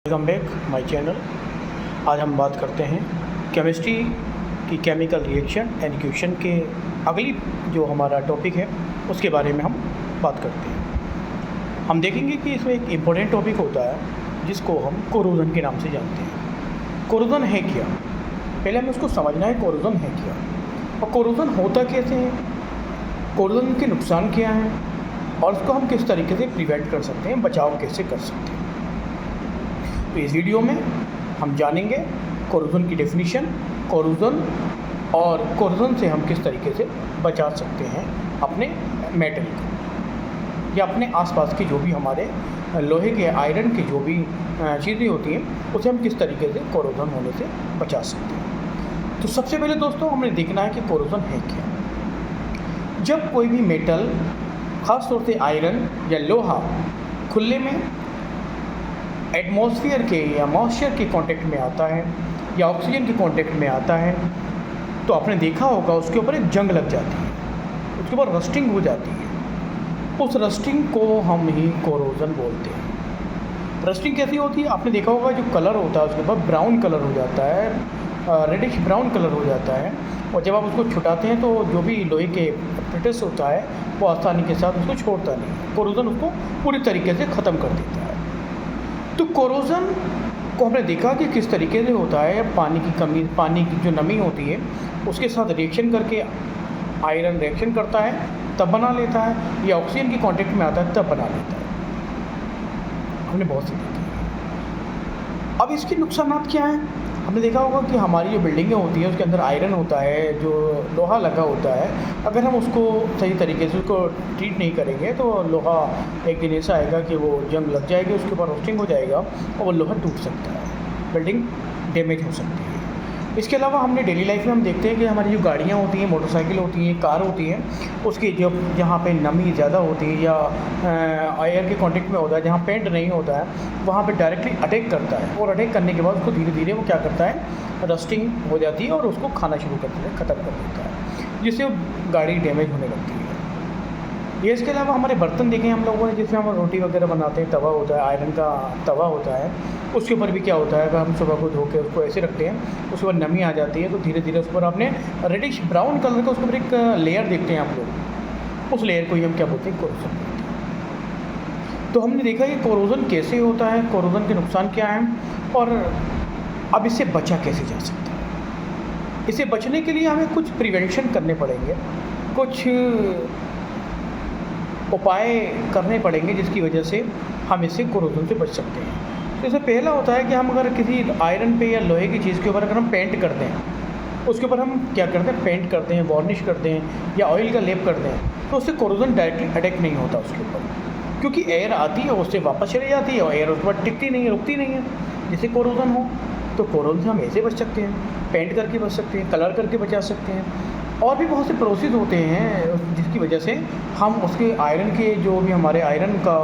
Welcome back my channel. आज हम बात करते हैं केमिस्ट्री की केमिकल रिएक्शन एंड इक्वेशन के अगली जो हमारा टॉपिक है उसके बारे में हम बात करते हैं। हम देखेंगे कि इसमें एक इम्पोर्टेंट टॉपिक होता है जिसको हम कोरोजन के नाम से जानते हैं। कोरोजन है क्या, पहले हमें उसको समझना है कोरोजन है क्या और कोरोजन होता कैसे है, कोरोजन के नुकसान क्या हैं और उसको हम किस तरीके से प्रिवेंट कर सकते हैं, बचाव कैसे कर सकते हैं। तो इस वीडियो में हम जानेंगे कोरोजन की डेफिनेशन, कोरोजन और कोरोजन से हम किस तरीके से बचा सकते हैं अपने मेटल को या अपने आसपास के जो भी हमारे लोहे के आयरन के जो भी चीज़ें होती हैं उसे हम किस तरीके से कोरोजन होने से बचा सकते हैं। तो सबसे पहले दोस्तों हमें देखना है कि कोरोजन है क्या। जब कोई भी मेटल, ख़ास तौर से आयरन या लोहा, खुले में एटमॉस्फेयर के या मॉइस्चर के कांटेक्ट में आता है या ऑक्सीजन के कांटेक्ट में आता है तो आपने देखा होगा उसके ऊपर एक जंग लग जाती है, उसके ऊपर रस्टिंग हो जाती है। उस रस्टिंग को हम ही कोरोजन बोलते हैं। रस्टिंग कैसी होती है, आपने देखा होगा जो कलर होता है उसके ऊपर ब्राउन कलर हो जाता है, रेडिश ब्राउन कलर हो जाता है और जब आप उसको छुटाते हैं तो जो भी लोहे के एपेरेटस होता है वो आसानी के साथ उसको छोड़ता नहीं, कोरोजन उसको पूरी तरीके से ख़त्म कर देता है। तो कोरोजन को हमने देखा कि किस तरीके से होता है। पानी की जो नमी होती है उसके साथ रिएक्शन करके आयरन रिएक्शन करता है तब बना लेता है, या ऑक्सीजन के कांटेक्ट में आता है तब बना लेता है। हमने बहुत सी देखी है। अब इसके नुकसानात क्या हैं, हमने देखा होगा कि हमारी जो बिल्डिंगें होती हैं उसके अंदर आयरन होता है, जो लोहा लगा होता है, अगर हम उसको सही तरीके से उसको ट्रीट नहीं करेंगे तो लोहा एक दिन ऐसा आएगा कि वो जंग लग जाएगी, उसके ऊपर रोस्टिंग हो जाएगा और वो लोहा टूट सकता है, बिल्डिंग डैमेज हो सकती है। इसके अलावा हमने डेली लाइफ में हम देखते हैं कि हमारी जो गाड़ियाँ होती हैं, मोटरसाइकिल होती हैं, कार होती हैं, उसकी जब जहाँ पे नमी ज़्यादा होती है या एयर के कांटेक्ट में होता है, जहाँ पेंट नहीं होता है वहाँ पे डायरेक्टली अटैक करता है और अटैक करने के बाद उसको धीरे धीरे वो क्या करता है, रस्टिंग हो जाती है और उसको खाना शुरू कर देता है, ख़त्म कर देता है, जिससे गाड़ी डैमेज होने लगती है। ये इसके अलावा हमारे बर्तन देखें हम लोगों ने, जिसमें हम रोटी वगैरह बनाते हैं, तवा होता है, आयरन का तवा होता है, उसके ऊपर भी क्या होता है, अगर हम सुबह को धो के उसको ऐसे रखते हैं उसके ऊपर नमी आ जाती है तो धीरे धीरे उस पर आपने रेडिश ब्राउन कलर का उसके ऊपर एक लेयर देखते हैं आप लोग, उस लेयर को ही हम क्या बोलते हैं, कोरोजन बोलते हैं। तो हमने देखा कि कोरोजन कैसे होता है, कोरोजन के नुकसान क्या हैं और अब इससे बचा कैसे जा सकता है। इससे बचने के लिए हमें कुछ प्रिवेंशन करने पड़ेंगे, कुछ उपाय करने पड़ेंगे जिसकी वजह से हम इससे कोरोजन से बच सकते हैं। जैसे पहला होता है कि हम अगर किसी आयरन पे या लोहे की चीज़ के ऊपर अगर हम पेंट करते हैं, उसके ऊपर हम क्या करते हैं, पेंट करते हैं, वार्निश करते हैं या ऑयल का लेप करते हैं, तो उससे कोरोजन डायरेक्टली अटैक नहीं होता उसके ऊपर, क्योंकि एयर आती है उससे वापस चली जाती है और एयर उसके बाद टिकती नहीं है, रुकती नहीं है। जैसे कोरोजन हो तो कोरोजन से हम ऐसे बच सकते हैं, पेंट करके बच सकते हैं, कलर करके बचा सकते हैं, और भी बहुत से प्रोसेस होते हैं जिसकी वजह से हम उसके आयरन के जो भी हमारे आयरन का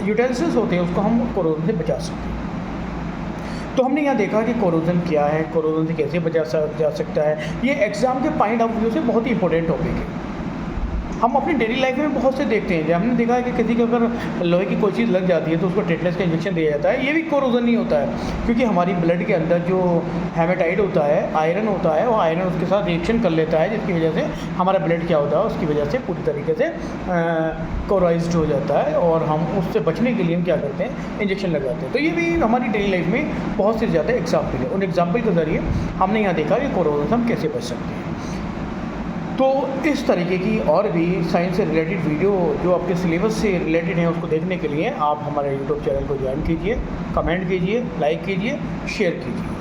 यूटेंसिल्स होते हैं उसको हम कोरोजन से बचा सकते हैं। तो हमने यहाँ देखा कि कोरोजन क्या है, कोरोजन से कैसे बचा जा सकता है। ये एग्ज़ाम के पॉइंट ऑफ व्यू से बहुत ही इंपॉर्टेंट टॉपिक है। हम अपनी डेली लाइफ में बहुत से देखते हैं, जब हमने देखा है कि किसी को अगर लोहे की कोई चीज़ लग जाती है तो उसको टेटनस का इंजेक्शन दिया जाता है। ये भी कोरोजन नहीं होता है, क्योंकि हमारी ब्लड के अंदर जो हेमेटाइट होता है, आयरन होता है, वो आयरन उसके साथ रिएक्शन कर लेता है, जिसकी वजह से हमारा ब्लड क्या होता है, उसकी वजह से पूरी तरीके से कोराइज्ड हो जाता है और हम उससे बचने के लिए हम क्या करते हैं, इंजेक्शन लगाते हैं। तो ये भी हमारी डेली लाइफ में बहुत से ज़्यादा एग्जाम्पल है। उन एग्जाम्पल के ज़रिए हमने यहाँ देखा कि कोरोजन से हम कैसे बच सकते हैं। तो इस तरीके की और भी साइंस से रिलेटेड वीडियो जो आपके सिलेबस से रिलेटेड हैं उसको देखने के लिए आप हमारे यूट्यूब चैनल को ज्वाइन कीजिए, कमेंट कीजिए, लाइक कीजिए, शेयर कीजिए।